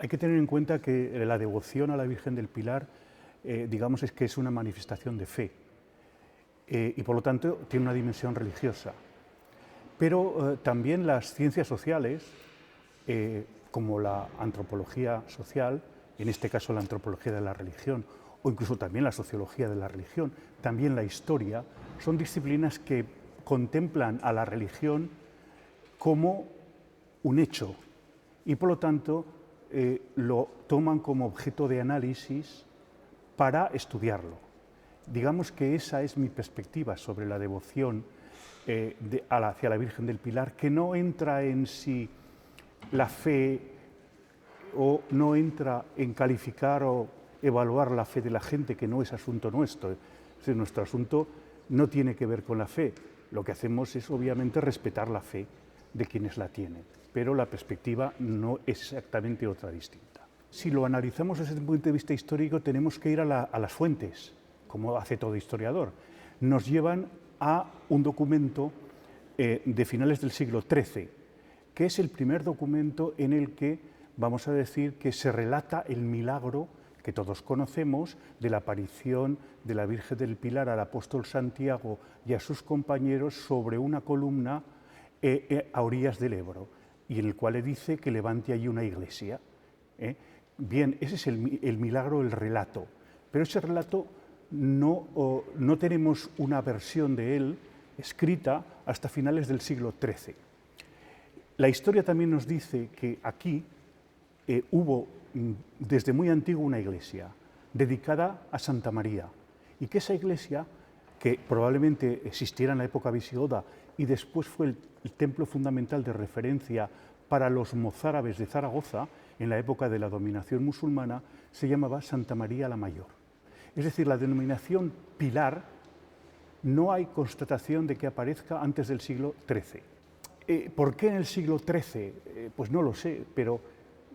Hay que tener en cuenta que la devoción a la Virgen del Pilar, digamos, es que es una manifestación de fe y por lo tanto tiene una dimensión religiosa. Pero también las ciencias sociales, como la antropología social, en este caso la antropología de la religión, o incluso también la sociología de la religión, también la historia, son disciplinas que contemplan a la religión como un hecho y por lo tanto lo toman como objeto de análisis para estudiarlo. Digamos que esa es mi perspectiva sobre la devoción hacia la Virgen del Pilar, que no entra en sí la fe o no entra en calificar o evaluar la fe de la gente, que no es asunto nuestro. Es decir, nuestro asunto no tiene que ver con la fe. Lo que hacemos es obviamente respetar la fe de quienes la tienen, pero la perspectiva no es exactamente otra distinta. Si lo analizamos desde el punto de vista histórico, tenemos que ir a las fuentes, como hace todo historiador. Nos llevan a un documento de finales del siglo XIII, que es el primer documento en el que, vamos a decir, que se relata el milagro que todos conocemos de la aparición de la Virgen del Pilar al apóstol Santiago y a sus compañeros sobre una columna a orillas del Ebro, y en el cual le dice que levante allí una iglesia. Bien, ese es el milagro, el relato, pero ese relato no tenemos una versión de él escrita hasta finales del siglo XIII. La historia también nos dice que aquí hubo desde muy antiguo una iglesia dedicada a Santa María y que esa iglesia, que probablemente existiera en la época visigoda y después fue el templo fundamental de referencia para los mozárabes de Zaragoza en la época de la dominación musulmana, se llamaba Santa María la Mayor. Es decir, la denominación Pilar no hay constatación de que aparezca antes del siglo XIII. ¿Por qué en el siglo XIII? Pues no lo sé, pero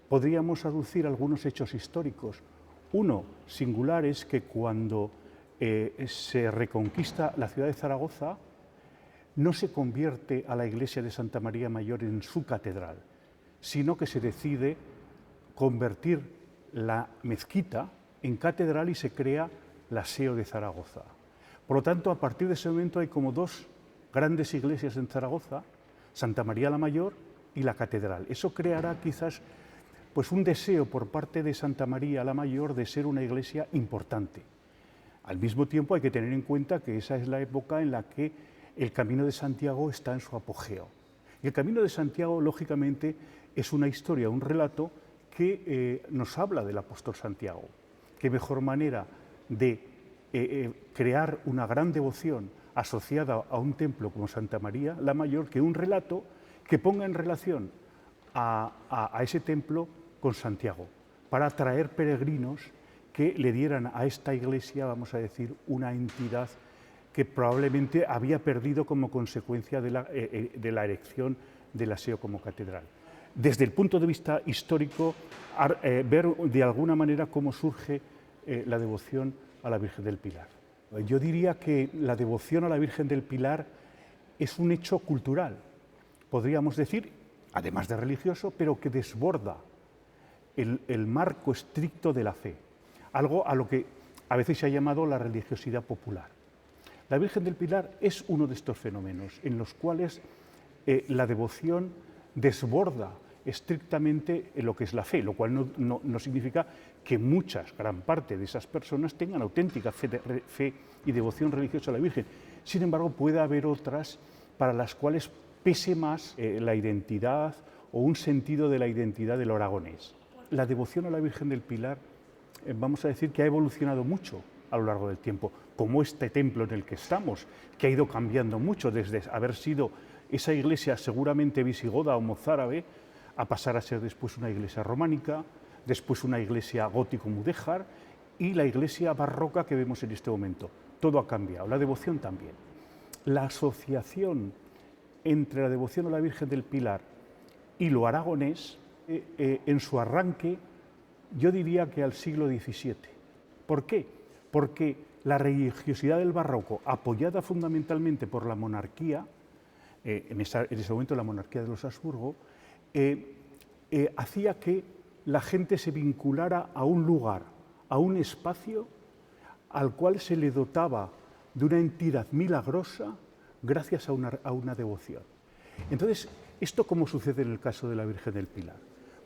podríamos aducir algunos hechos históricos. Uno singular es que cuando se reconquista la ciudad de Zaragoza, no se convierte a la iglesia de Santa María Mayor en su catedral, sino que se decide convertir la mezquita en catedral y se crea la SEO de Zaragoza. Por lo tanto, a partir de ese momento hay como dos grandes iglesias en Zaragoza, Santa María la Mayor y la catedral. Eso creará quizás pues, un deseo por parte de Santa María la Mayor de ser una iglesia importante. Al mismo tiempo hay que tener en cuenta que esa es la época en la que el Camino de Santiago está en su apogeo. Y el Camino de Santiago, lógicamente, es una historia, un relato que nos habla del apóstol Santiago. Qué mejor manera de crear una gran devoción asociada a un templo como Santa María la Mayor que un relato que ponga en relación a ese templo con Santiago, para atraer peregrinos que le dieran a esta iglesia, vamos a decir, una entidad que probablemente había perdido como consecuencia de la erección de la SEO como catedral. Desde el punto de vista histórico, ver de alguna manera cómo surge la devoción a la Virgen del Pilar. Yo diría que la devoción a la Virgen del Pilar es un hecho cultural, podríamos decir, además de religioso, pero que desborda el marco estricto de la fe, algo a lo que a veces se ha llamado la religiosidad popular. La Virgen del Pilar es uno de estos fenómenos en los cuales la devoción desborda estrictamente lo que es la fe, lo cual no significa que gran parte de esas personas tengan auténtica fe y devoción religiosa a la Virgen. Sin embargo, puede haber otras para las cuales pese más la identidad o un sentido de la identidad del aragonés. La devoción a la Virgen del Pilar, vamos a decir que ha evolucionado mucho a lo largo del tiempo, como este templo en el que estamos, que ha ido cambiando mucho desde haber sido esa iglesia seguramente visigoda o mozárabe a pasar a ser después una iglesia románica, después una iglesia gótico-mudéjar y la iglesia barroca que vemos en este momento. Todo ha cambiado, la devoción también. La asociación entre la devoción a la Virgen del Pilar y lo aragonés, en su arranque, yo diría que al siglo XVII. ¿Por qué? Porque la religiosidad del barroco, apoyada fundamentalmente por la monarquía, en ese momento la monarquía de los Habsburgo, hacía que la gente se vinculara a un lugar, a un espacio al cual se le dotaba de una entidad milagrosa gracias a una devoción. Entonces, ¿esto cómo sucede en el caso de la Virgen del Pilar?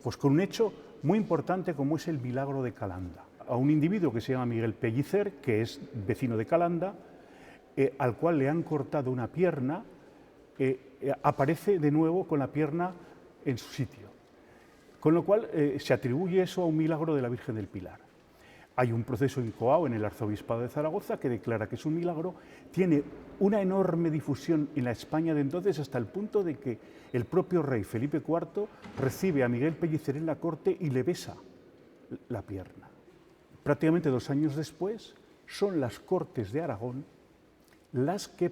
Pues con un hecho muy importante como es el milagro de Calanda. A un individuo que se llama Miguel Pellicer, que es vecino de Calanda, al cual le han cortado una pierna, aparece de nuevo con la pierna en su sitio. Con lo cual se atribuye eso a un milagro de la Virgen del Pilar. Hay un proceso incoado en el Arzobispado de Zaragoza que declara que es un milagro, tiene una enorme difusión en la España de entonces hasta el punto de que el propio rey Felipe IV recibe a Miguel Pellicer en la corte y le besa la pierna. Prácticamente 2 años después son las Cortes de Aragón las que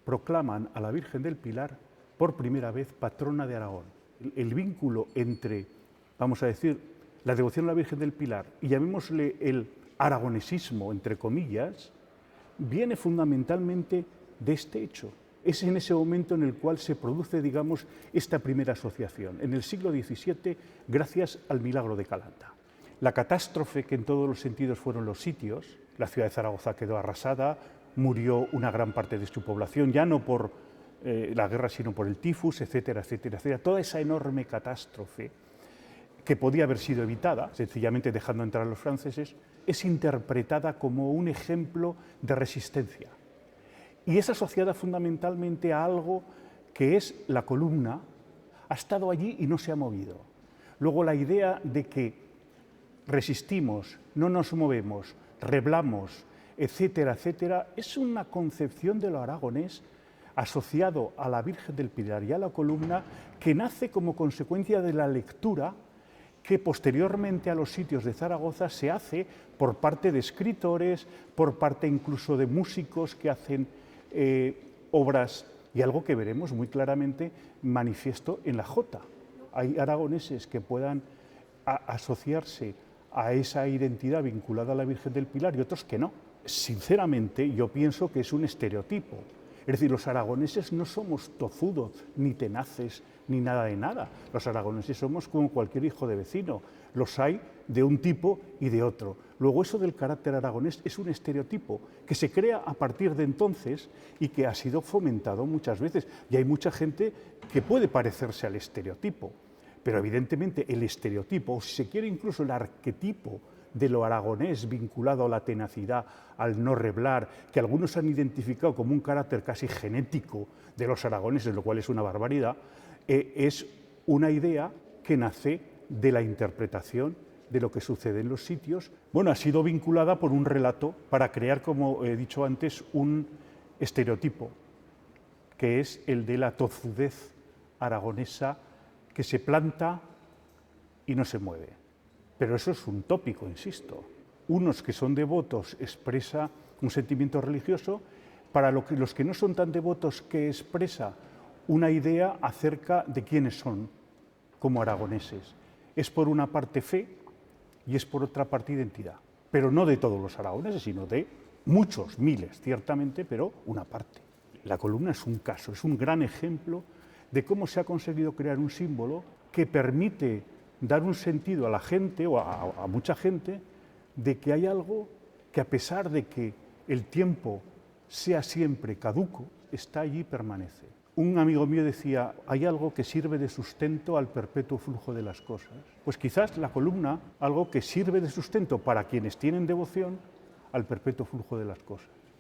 proclaman a la Virgen del Pilar por primera vez patrona de Aragón. El vínculo entre, vamos a decir, la devoción a la Virgen del Pilar y llamémosle el aragonesismo, entre comillas, viene fundamentalmente de este hecho. Es en ese momento en el cual se produce, digamos, esta primera asociación, en el siglo XVII, gracias al milagro de Calanda. La catástrofe que en todos los sentidos fueron los sitios, la ciudad de Zaragoza quedó arrasada, murió una gran parte de su población, ya no por la guerra, sino por el tifus, etcétera, etcétera, etcétera. Toda esa enorme catástrofe que podía haber sido evitada, sencillamente dejando entrar a los franceses, es interpretada como un ejemplo de resistencia. Y es asociada fundamentalmente a algo que es la columna, ha estado allí y no se ha movido. Luego la idea de que resistimos, no nos movemos, reblamos, etcétera, etcétera, es una concepción de lo aragonés asociado a la Virgen del Pilar y a la columna que nace como consecuencia de la lectura que posteriormente a los sitios de Zaragoza se hace por parte de escritores, por parte incluso de músicos que hacen obras, y algo que veremos muy claramente manifiesto en la jota. Hay aragoneses que puedan asociarse a esa identidad vinculada a la Virgen del Pilar y otros que no. Sinceramente, yo pienso que es un estereotipo. Es decir, los aragoneses no somos tozudos, ni tenaces, ni nada de nada. Los aragoneses somos como cualquier hijo de vecino. Los hay de un tipo y de otro. Luego, eso del carácter aragonés es un estereotipo que se crea a partir de entonces y que ha sido fomentado muchas veces. Y hay mucha gente que puede parecerse al estereotipo. Pero evidentemente el estereotipo, o si se quiere incluso el arquetipo de lo aragonés vinculado a la tenacidad, al no reblar, que algunos han identificado como un carácter casi genético de los aragoneses, lo cual es una barbaridad, es una idea que nace de la interpretación de lo que sucede en los sitios. Bueno, ha sido vinculada por un relato para crear, como he dicho antes, un estereotipo, que es el de la tozudez aragonesa que se planta y no se mueve. Pero eso es un tópico, insisto. Unos que son devotos expresa un sentimiento religioso, para los que no son tan devotos que expresa una idea acerca de quiénes son como aragoneses. Es por una parte fe y es por otra parte identidad. Pero no de todos los aragoneses, sino de muchos, miles, ciertamente, pero una parte. La columna es un caso, es un gran ejemplo de cómo se ha conseguido crear un símbolo que permite dar un sentido a la gente o a mucha gente de que hay algo que, a pesar de que el tiempo sea siempre caduco, está allí y permanece. Un amigo mío decía, hay algo que sirve de sustento al perpetuo flujo de las cosas. Pues quizás la columna, algo que sirve de sustento para quienes tienen devoción al perpetuo flujo de las cosas.